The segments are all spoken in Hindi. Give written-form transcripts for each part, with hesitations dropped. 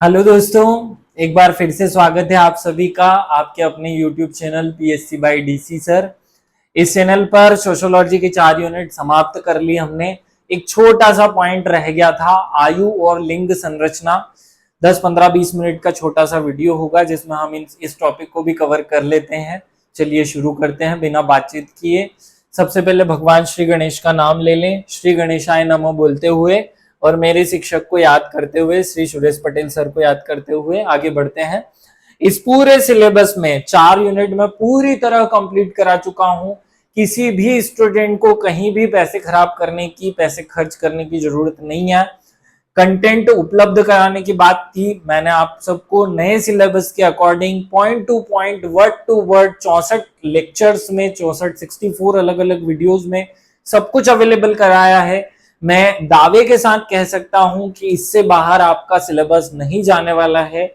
हेलो दोस्तों, एक बार फिर से स्वागत है आप सभी का आपके अपने YouTube channel PSC by DC sir. इस चैनल पर सोशियोलॉजी के 4 यूनिट समाप्त कर ली हमने। एक छोटा सा पॉइंट रह गया था, आयु और लिंग संरचना। 10, 15, 20 मिनट का छोटा सा वीडियो होगा जिसमें हम इस टॉपिक को भी कवर कर लेते हैं। चलिए शुरू करते हैं बिना बातचीत किए। सबसे पहले भगवान श्री गणेश का नाम ले लें, श्री गणेशाय नमः बोलते हुए और मेरे शिक्षक को याद करते हुए, श्री सुरेश पटेल सर को याद करते हुए आगे बढ़ते हैं। इस पूरे सिलेबस में 4 यूनिट में पूरी तरह कंप्लीट करा चुका हूं। किसी भी स्टूडेंट को कहीं भी पैसे खराब करने की, पैसे खर्च करने की जरूरत नहीं है। कंटेंट उपलब्ध कराने की बात थी, मैंने आप सबको नए सिलेबस के according point to point, word to word 64 lectures में 64 अलग अलग वीडियोस में सब कुछ अवेलेबल कराया है। मैं दावे के साथ कह सकता हूं कि इससे बाहर आपका सिलेबस नहीं जाने वाला है।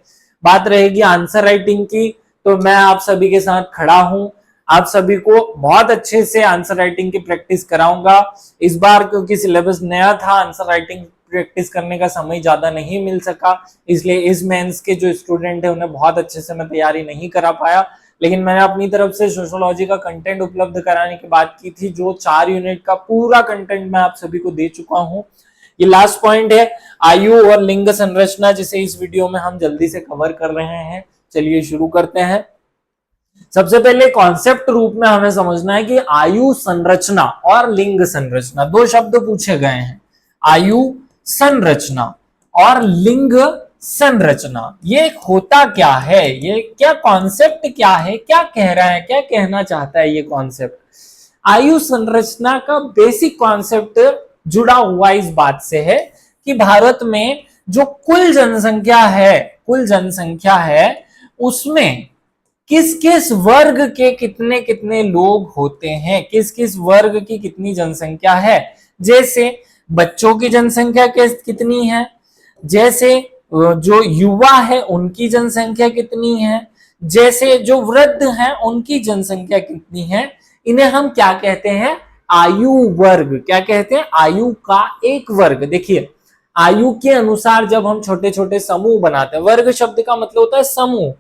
बात रहेगी आंसर राइटिंग की, तो मैं आप सभी के साथ खड़ा हूं। आप सभी को बहुत अच्छे से आंसर राइटिंग की प्रैक्टिस कराऊंगा। इस बार क्योंकि सिलेबस नया था, आंसर राइटिंग प्रैक्टिस करने का समय ज्यादा नहीं मिल सका, इसलिए इस मेंस के जो स्टूडेंट है उन्हें बहुत अच्छे से मैं तैयारी नहीं करा पाया। लेकिन मैंने अपनी तरफ से सोशियोलॉजी का कंटेंट उपलब्ध कराने की बात की थी, जो 4 यूनिट का पूरा कंटेंट मैं आप सभी को दे चुका हूं। ये लास्ट पॉइंट है आयु और लिंग संरचना, जिसे इस वीडियो में हम जल्दी से कवर कर रहे हैं। चलिए शुरू करते हैं। सबसे पहले कॉन्सेप्ट रूप में हमें समझना है कि आयु संरचना और लिंग संरचना, दो शब्द पूछे गए हैं, आयु संरचना और लिंग संरचना। ये होता क्या है, ये क्या कॉन्सेप्ट क्या है, क्या कह रहा है, क्या कहना चाहता है ये कॉन्सेप्ट। आयु संरचना का बेसिक कॉन्सेप्ट जुड़ा हुआ इस बात से है कि भारत में जो कुल जनसंख्या है उसमें किस किस वर्ग के कितने कितने लोग होते हैं, किस किस वर्ग की कितनी जनसंख्या है। जैसे बच्चों की जनसंख्या कितनी है, जैसे जो युवा है उनकी जनसंख्या कितनी है, जैसे जो वृद्ध हैं उनकी जनसंख्या कितनी है। इन्हें हम क्या कहते हैं, आयु वर्ग। क्या कहते हैं, आयु का एक वर्ग। देखिए, आयु के अनुसार जब हम छोटे छोटे समूह बनाते हैं, वर्ग शब्द का मतलब होता है समूह,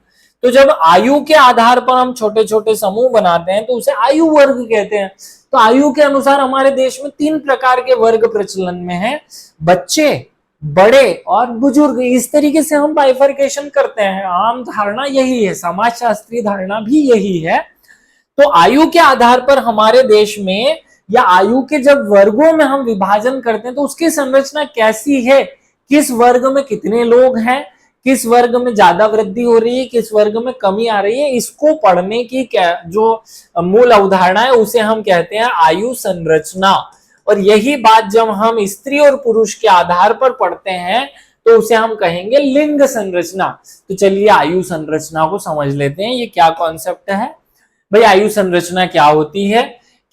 तो जब आयु के आधार पर हम छोटे छोटे समूह बनाते हैं तो उसे आयु वर्ग कहते हैं। तो आयु के अनुसार हमारे देश में 3 प्रकार के वर्ग प्रचलन में हैं, बच्चे, बड़े और बुजुर्ग। इस तरीके से हम बाइफरकेशन करते हैं। आम धारणा यही है, समाजशास्त्रीय धारणा भी यही है। तो आयु के आधार पर हमारे देश में, या आयु के जब वर्गों में हम विभाजन करते हैं तो उसकी संरचना कैसी है, किस वर्ग में कितने लोग हैं, किस वर्ग में ज्यादा वृद्धि हो रही है, किस वर्ग में कमी आ रही है, इसको पढ़ने की जो मूल अवधारणा है उसे हम कहते हैं आयु संरचना। और यही बात जब हम स्त्री और पुरुष के आधार पर पढ़ते हैं तो उसे हम कहेंगे लिंग संरचना। तो चलिए आयु संरचना को समझ लेते हैं, ये क्या कॉन्सेप्ट है। भाई, आयु संरचना क्या होती है।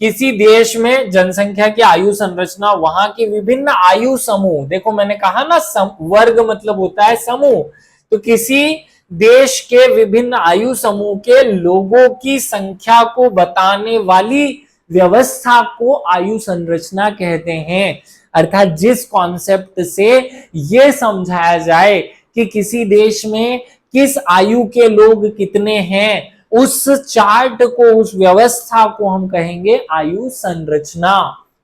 किसी देश में जनसंख्या की आयु संरचना वहां की विभिन्न आयु समूह, देखो मैंने कहा ना वर्ग मतलब होता है समूह, तो किसी देश के विभिन्न आयु समूह के लोगों की संख्या को बताने वाली व्यवस्था को आयु संरचना कहते हैं। अर्थात जिस कॉन्सेप्ट से यह समझाया जाए कि किसी देश में किस आयु के लोग कितने हैं, उस चार्ट को, उस व्यवस्था को हम कहेंगे आयु संरचना।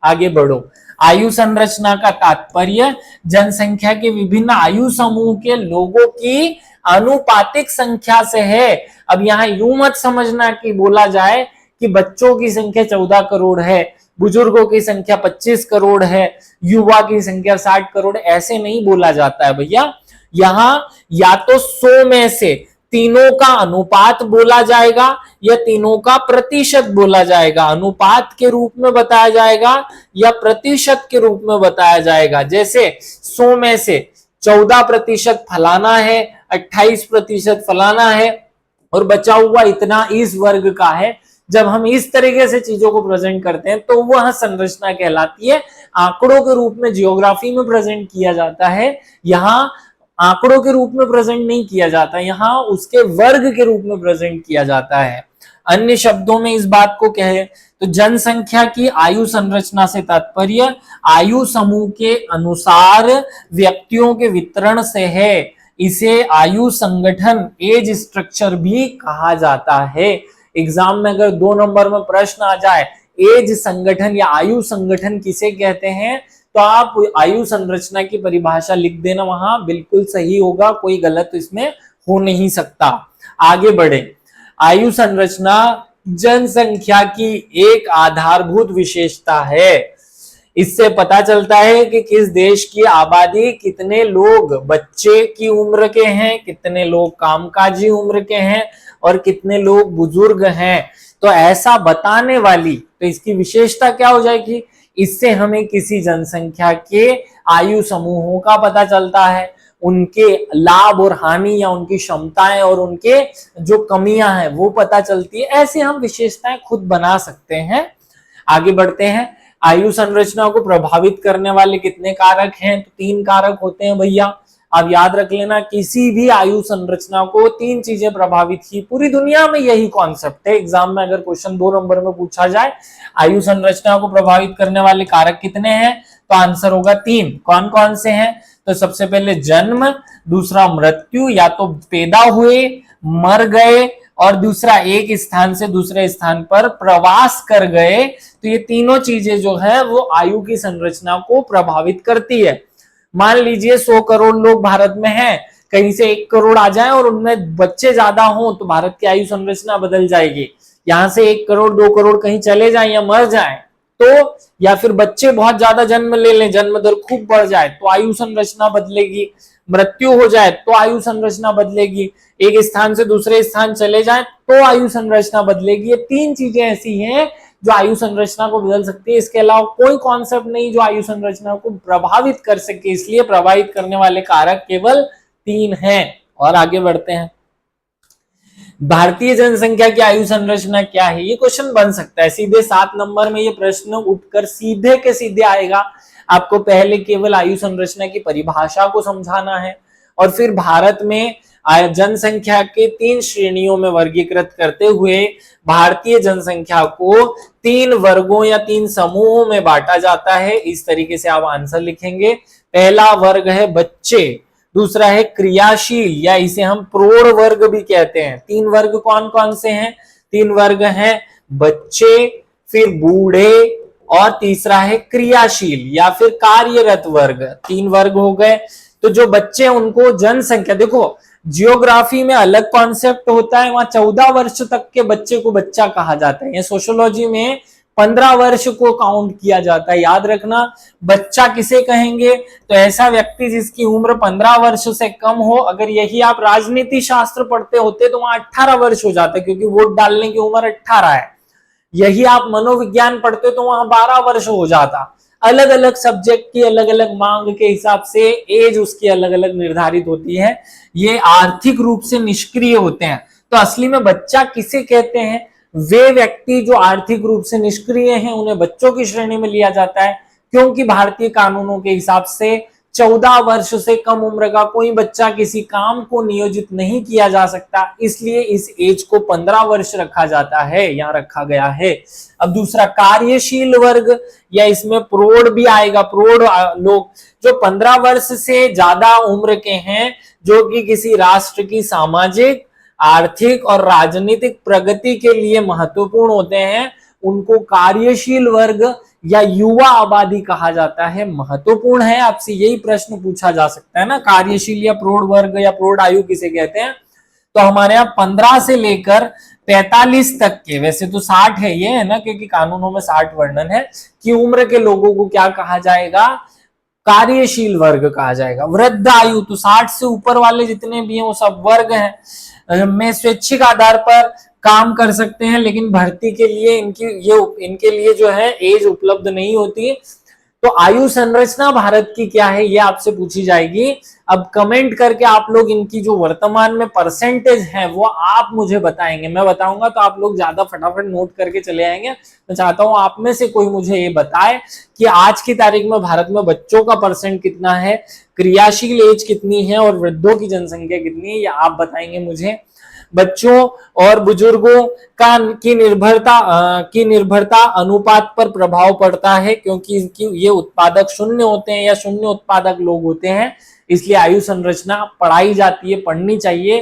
आगे बढ़ो। आयु संरचना का तात्पर्य जनसंख्या के विभिन्न आयु समूह के लोगों की आनुपातिक संख्या से है। अब यहां यूं मत समझना कि बोला जाए कि बच्चों की संख्या 14 करोड़ है, बुजुर्गों की संख्या 25 करोड़ है, युवा की संख्या 60 करोड़, ऐसे नहीं बोला जाता है भैया। यहां या तो 100 में से तीनों का अनुपात बोला जाएगा या तीनों का प्रतिशत बोला जाएगा। अनुपात के रूप में बताया जाएगा या प्रतिशत के रूप में बताया जाएगा। जैसे 100 में से 14% फलाना है, 28% फलाना है और बचा हुआ इतना इस वर्ग का है। जब हम इस तरीके से चीजों को प्रेजेंट करते हैं तो वह संरचना कहलाती है। आंकड़ों के रूप में जियोग्राफी में प्रेजेंट किया जाता है, यहाँ आंकड़ों के रूप में प्रेजेंट नहीं किया जाता, यहाँ उसके वर्ग के रूप में प्रेजेंट किया जाता है। अन्य शब्दों में इस बात को कहे तो जनसंख्या की आयु संरचना से तात्पर्य आयु समूह के अनुसार व्यक्तियों के वितरण से है। इसे आयु संगठन एज स्ट्रक्चर भी कहा जाता है। एग्जाम में अगर 2 नंबर में प्रश्न आ जाए एज संगठन या आयु संगठन किसे कहते हैं, तो आप आयु संरचना की परिभाषा लिख देना, वहां बिल्कुल सही होगा, कोई गलत इसमें हो नहीं सकता। आगे बढ़े। आयु संरचना जनसंख्या की एक आधारभूत विशेषता है। इससे पता चलता है कि किस देश की आबादी कितने लोग बच्चे की उम्र के हैं, कितने लोग कामकाजी उम्र के हैं और कितने लोग बुजुर्ग हैं। तो ऐसा बताने वाली तो इसकी विशेषता क्या हो जाएगी, इससे हमें किसी जनसंख्या के आयु समूहों का पता चलता है, उनके लाभ और हानि या उनकी क्षमताएं और उनके जो कमियां हैं वो पता चलती है। ऐसे हम विशेषताएं खुद बना सकते हैं। आगे बढ़ते हैं। आयु संरचना को प्रभावित करने वाले कितने कारक हैं, तो 3 कारक होते हैं भैया। आप याद रख लेना, किसी भी आयु संरचना को 3 चीजें प्रभावित की, पूरी दुनिया में यही कॉन्सेप्ट है। एग्जाम में अगर क्वेश्चन 2 नंबर में पूछा जाए आयु संरचना को प्रभावित करने वाले कारक कितने हैं, तो आंसर होगा 3। कौन कौन से हैं, तो सबसे पहले जन्म, दूसरा मृत्यु, या तो पैदा हुए, मर गए, और दूसरा एक स्थान से दूसरे स्थान पर प्रवास कर गए। तो ये तीनों चीजें जो है वो आयु की संरचना को प्रभावित करती है। मान लीजिए 100 करोड़ लोग भारत में हैं, कहीं से 1 करोड़ आ जाए और उनमें बच्चे ज्यादा हों तो भारत की आयु संरचना बदल जाएगी। यहां से 1 करोड़ 2 करोड़ कहीं चले जाएं या मर जाएं तो, या फिर बच्चे बहुत ज्यादा जन्म ले लें, जन्म दर खूब बढ़ जाए तो आयु संरचना बदलेगी। मृत्यु हो जाए तो आयु संरचना बदलेगी। एक स्थान से दूसरे स्थान चले जाए तो आयु संरचना बदलेगी। ये 3 चीजें ऐसी हैं जो आयु संरचना को बदल सकती है। इसके अलावा कोई कॉन्सेप्ट नहीं जो आयु संरचना को प्रभावित कर सके, इसलिए प्रभावित करने वाले कारक केवल 3 हैं। और आगे बढ़ते हैं। भारतीय जनसंख्या की आयु संरचना क्या है, ये क्वेश्चन बन सकता है सीधे 7 नंबर में। ये प्रश्न उठकर सीधे के सीधे आएगा। आपको पहले केवल आयु संरचना की परिभाषा को समझाना है और फिर भारत में जनसंख्या के 3 श्रेणियों में वर्गीकृत करते हुए भारतीय जनसंख्या को 3 वर्गों या 3 समूहों में बांटा जाता है। इस तरीके से आप आंसर लिखेंगे। पहला वर्ग है बच्चे, दूसरा है क्रियाशील या इसे हम प्रौढ़ वर्ग भी कहते हैं। 3 वर्ग कौन कौन से हैं, 3 वर्ग हैं बच्चे, फिर बूढ़े, और तीसरा है क्रियाशील या फिर कार्यरत वर्ग। 3 वर्ग हो गए। तो जो बच्चे उनको जनसंख्या, देखो जियोग्राफी में अलग कॉन्सेप्ट होता है, वहां 14 वर्ष तक के बच्चे को बच्चा कहा जाता है। सोशियोलॉजी में 15 वर्ष को काउंट किया जाता है। याद रखना, बच्चा किसे कहेंगे, तो ऐसा व्यक्ति जिसकी उम्र 15 वर्ष से कम हो। अगर यही आप राजनीति शास्त्र पढ़ते होते तो वहां 18 वर्ष हो जाता है, क्योंकि वोट डालने की उम्र 18 है। यही आप मनोविज्ञान पढ़ते तो वहां 12 वर्ष हो जाता। अलग अलग सब्जेक्ट की अलग अलग मांग के हिसाब से एज उसकी अलग अलग निर्धारित होती है। ये आर्थिक रूप से निष्क्रिय होते हैं। तो असली में बच्चा किसे कहते हैं, वे व्यक्ति जो आर्थिक रूप से निष्क्रिय हैं उन्हें बच्चों की श्रेणी में लिया जाता है, क्योंकि भारतीय कानूनों के हिसाब से 14 वर्ष से कम उम्र का कोई बच्चा किसी काम को नियोजित नहीं किया जा सकता, इसलिए इस एज को 15 वर्ष रखा जाता है, यहां रखा गया है। अब दूसरा कार्यशील वर्ग, या इसमें प्रौढ़ भी आएगा। प्रौढ़ लोग जो 15 वर्ष से ज्यादा उम्र के हैं, जो कि किसी राष्ट्र की सामाजिक, आर्थिक और राजनीतिक प्रगति के लिए महत्वपूर्ण होते हैं, उनको कार्यशील वर्ग या युवा आबादी कहा जाता है। महत्वपूर्ण है, आपसे यही प्रश्न पूछा जा सकता है ना, कार्यशील या प्रौढ़ वर्ग या प्रौढ़ आयु किसे कहते हैं। तो हमारे यहाँ 15 से लेकर 45 तक के, वैसे तो 60 है ये, है ना, क्योंकि कानूनों में 60 वर्णन है, कि उम्र के लोगों को क्या कहा जाएगा, कार्यशील वर्ग कहा जाएगा। वृद्ध आयु, तो 60 से ऊपर वाले जितने भी हैं वो सब वर्ग हैं, में स्वैच्छिक आधार पर काम कर सकते हैं, लेकिन भर्ती के लिए इनके लिए जो है एज उपलब्ध नहीं होती। तो आयु संरचना भारत की क्या है ये आपसे पूछी जाएगी। अब कमेंट करके आप लोग इनकी जो वर्तमान में परसेंटेज है वो आप मुझे बताएंगे। मैं बताऊंगा तो आप लोग ज्यादा फटाफट नोट करके चले आएंगे। मैं चाहता हूं आप में से कोई मुझे ये बताए कि आज की तारीख में भारत में बच्चों का परसेंट कितना है, क्रियाशील एज कितनी है और वृद्धों की जनसंख्या कितनी है, ये आप बताएंगे मुझे। बच्चों और बुजुर्गों की निर्भरता अनुपात पर प्रभाव पड़ता है, क्योंकि इनकी ये उत्पादक शून्य होते हैं या शून्य उत्पादक लोग होते हैं, इसलिए आयु संरचना पढ़ाई जाती है, पढ़नी चाहिए।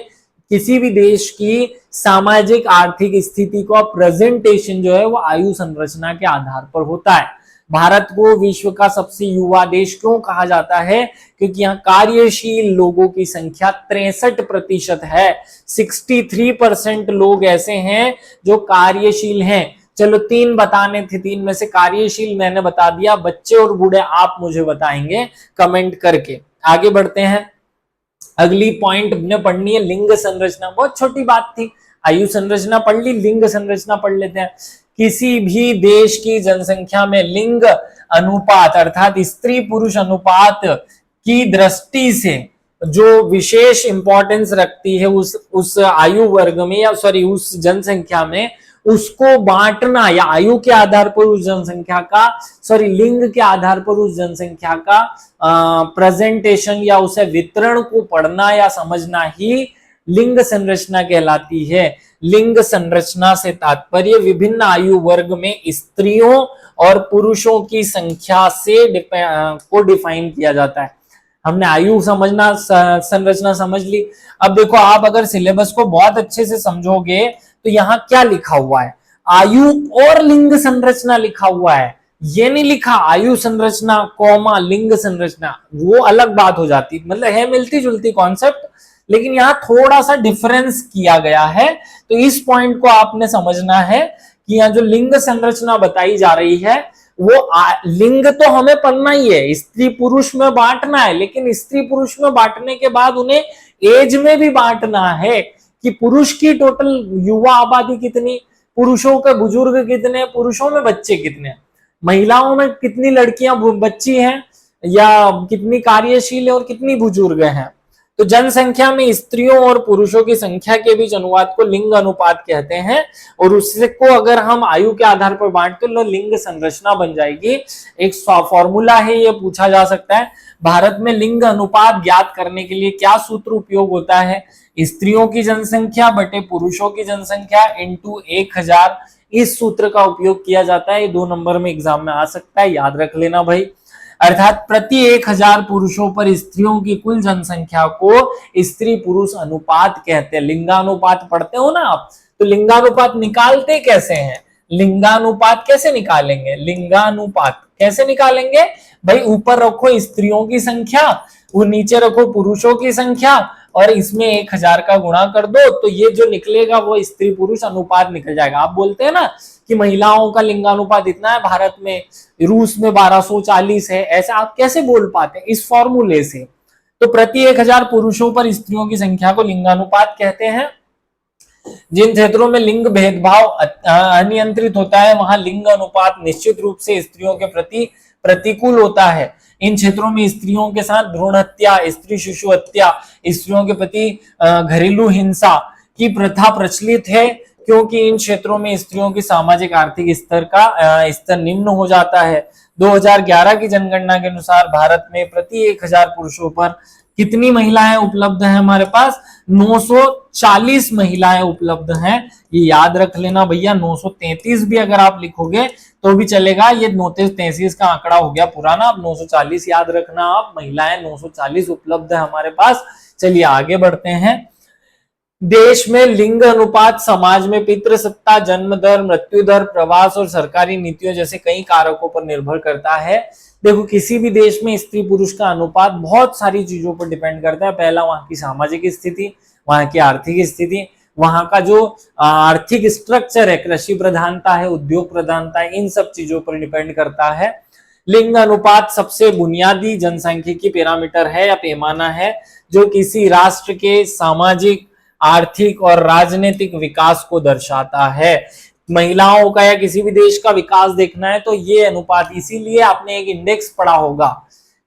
किसी भी देश की सामाजिक आर्थिक स्थिति का प्रेजेंटेशन जो है वो आयु संरचना के आधार पर होता है। भारत को विश्व का सबसे युवा देश क्यों कहा जाता है? क्योंकि यहाँ कार्यशील लोगों की संख्या 63% है। 63% लोग ऐसे हैं जो कार्यशील हैं। चलो 3 बताने थे, 3 में से कार्यशील मैंने बता दिया, बच्चे और बूढ़े आप मुझे बताएंगे कमेंट करके। आगे बढ़ते हैं, अगली पॉइंट ने पढ़नी है लिंग संरचना। बहुत छोटी बात थी, आयु संरचना पढ़ ली, लिंग संरचना पढ़ लेते हैं। किसी भी देश की जनसंख्या में लिंग अनुपात अर्थात स्त्री पुरुष अनुपात की दृष्टि से जो विशेष इंपॉर्टेंस रखती है उस आयु वर्ग में या सॉरी उस जनसंख्या में, उसको बांटना या आयु के आधार पर उस जनसंख्या का सॉरी लिंग के आधार पर उस जनसंख्या का प्रेजेंटेशन या उसे वितरण को पढ़ना या समझना ही लिंग संरचना कहलाती है। लिंग संरचना से तात्पर्य विभिन्न आयु वर्ग में स्त्रियों और पुरुषों की संख्या से को डिफाइन किया जाता है। हमने आयु समझना संरचना समझ ली। अब देखो, आप अगर सिलेबस को बहुत अच्छे से समझोगे तो यहाँ क्या लिखा हुआ है, आयु और लिंग संरचना लिखा हुआ है। ये नहीं लिखा आयु संरचना कॉमा लिंग संरचना, वो अलग बात हो जाती, मतलब है मिलती जुलती कॉन्सेप्ट, लेकिन यहाँ थोड़ा सा डिफरेंस किया गया है। तो इस पॉइंट को आपने समझना है कि यहाँ जो लिंग संरचना बताई जा रही है वो लिंग तो हमें पढ़ना ही है, स्त्री पुरुष में बांटना है, लेकिन स्त्री पुरुष में बांटने के बाद उन्हें एज में भी बांटना है कि पुरुष की टोटल युवा आबादी कितनी, पुरुषों के बुजुर्ग कितने, पुरुषों में बच्चे कितने, महिलाओं में कितनी लड़कियां बच्ची हैं या कितनी कार्यशील है और कितनी बुजुर्ग हैं। तो जनसंख्या में स्त्रियों और पुरुषों की संख्या के बीच अनुपात को लिंग अनुपात कहते हैं, और उससे को अगर हम आयु के आधार पर बांटते तो लिंग संरचना बन जाएगी। एक फॉर्मूला है, ये पूछा जा सकता है, भारत में लिंग अनुपात ज्ञात करने के लिए क्या सूत्र उपयोग होता है? स्त्रियों की जनसंख्या बटे पुरुषों की जनसंख्या इंटू 1000, इस सूत्र का उपयोग किया जाता है। ये 2 नंबर में एग्जाम में आ सकता है, याद रख लेना भाई। अर्थात प्रति 1000 पुरुषों पर स्त्रियों की कुल जनसंख्या को स्त्री पुरुष अनुपात कहते हैं। लिंगानुपात पढ़ते हो ना आप, तो लिंगानुपात निकालते कैसे हैं? लिंगानुपात कैसे निकालेंगे? लिंगानुपात कैसे निकालेंगे भाई? ऊपर रखो स्त्रियों की संख्या, वो नीचे रखो पुरुषों की संख्या, और इसमें 1000 का गुणा कर दो, तो ये जो निकलेगा वो स्त्री पुरुष अनुपात निकल जाएगा। आप बोलते हैं ना कि महिलाओं का लिंगानुपात इतना है भारत में, रूस में 1240 है, ऐसा आप कैसे बोल पाते हैं? इस फॉर्मूले से। तो प्रति 1000 पुरुषों पर स्त्रियों की संख्या को लिंगानुपात कहते हैं। जिन क्षेत्रों में लिंग भेदभाव अनियंत्रित होता है वहां लिंग अनुपात निश्चित रूप से स्त्रियों के प्रति प्रतिकूल होता है। इन क्षेत्रों में स्त्रियों के साथ भ्रूण हत्या, स्त्री शिशु हत्या, स्त्रियों के प्रति घरेलू हिंसा की प्रथा प्रचलित है, क्योंकि इन क्षेत्रों में स्त्रियों की सामाजिक आर्थिक स्तर निम्न हो जाता है। 2011 की जनगणना के अनुसार भारत में प्रति 1000 पुरुषों पर कितनी महिलाएं उपलब्ध हैं? हमारे पास 940 महिलाएं उपलब्ध हैं। ये याद रख लेना भैया, 933 भी अगर आप लिखोगे तो भी चलेगा, ये 933 का आंकड़ा हो गया पुराना, अब 940 याद रखना आप, महिलाएं 940 उपलब्ध है हमारे पास। चलिए आगे बढ़ते हैं। देश में लिंग अनुपात समाज में पितृसत्ता, जन्म दर, मृत्यु दर, प्रवास और सरकारी नीतियों जैसे कई कारकों पर निर्भर करता है। देखो, किसी भी देश में स्त्री पुरुष का अनुपात बहुत सारी चीजों पर डिपेंड करता है। पहला वहां की सामाजिक स्थिति, वहां की आर्थिक स्थिति, वहां का जो आर्थिक स्ट्रक्चर है, कृषि प्रधानता है, उद्योग प्रधानता है, इन सब चीजों पर डिपेंड करता है। लिंग अनुपात सबसे बुनियादी जनसांख्यिकी पैरामीटर है या पैमाना है जो किसी राष्ट्र के सामाजिक, आर्थिक और राजनीतिक विकास को दर्शाता है। महिलाओं का या किसी भी देश का विकास देखना है तो ये अनुपात, इसीलिए आपने एक इंडेक्स पढ़ा होगा।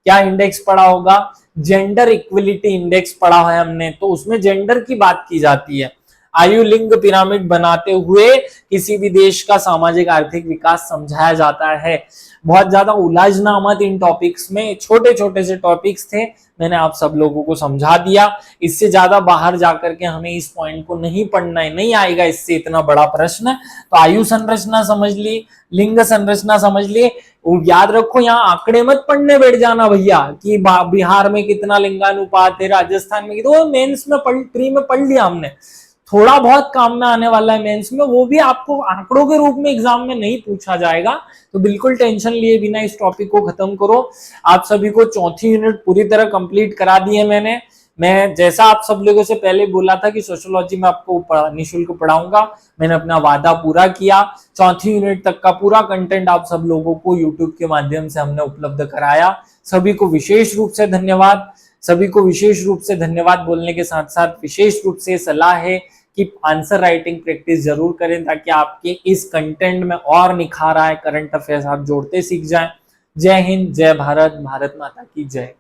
क्या इंडेक्स पढ़ा होगा? जेंडर इक्विलिटी इंडेक्स पढ़ा है हमने, तो उसमें जेंडर की बात की जाती है। आयु लिंग पिरामिड बनाते हुए किसी भी देश का सामाजिक आर्थिक विकास समझाया जाता है। बहुत ज्यादा उलझना मत इन टॉपिक्स में, छोटे छोटे से टॉपिक्स थे, मैंने आप सब लोगों को समझा दिया। इससे ज्यादा बाहर जाकर के हमें इस पॉइंट को नहीं पढ़ना है, नहीं आएगा इससे इतना बड़ा प्रश्न। तो आयु संरचना समझ ली, लिंग संरचना समझ ली, वो याद रखो, यहाँ आंकड़े मत पढ़ने बैठ जाना भैया कि बिहार में कितना लिंगानुपात है, राजस्थान में, तो मेंस में प्री में पढ़ लिया हमने। थोड़ा बहुत काम में आने वाला है मेंस में, वो भी आपको आंकड़ों के रूप में एग्जाम में नहीं पूछा जाएगा। तो बिल्कुल टेंशन लिए बिना इस टॉपिक को खत्म करो। आप सभी को चौथी यूनिट पूरी तरह कंप्लीट करा दी है मैंने। मैं जैसा आप सब लोगों से पहले बोला था कि सोशियोलॉजी में आपको निःशुल्क पढ़ाऊंगा, मैंने अपना वादा पूरा किया। चौथी यूनिट तक का पूरा कंटेंट आप सब लोगों को यूट्यूब के माध्यम से हमने उपलब्ध कराया। सभी को विशेष रूप से धन्यवाद। सभी को विशेष रूप से धन्यवाद बोलने के साथ साथ विशेष रूप से सलाह है कि आंसर राइटिंग प्रैक्टिस जरूर करें, ताकि आपके इस कंटेंट में और निखार आए, करंट अफेयर्स आप जोड़ते सीख जाएं। जय हिंद, जय भारत, भारत माता की जय।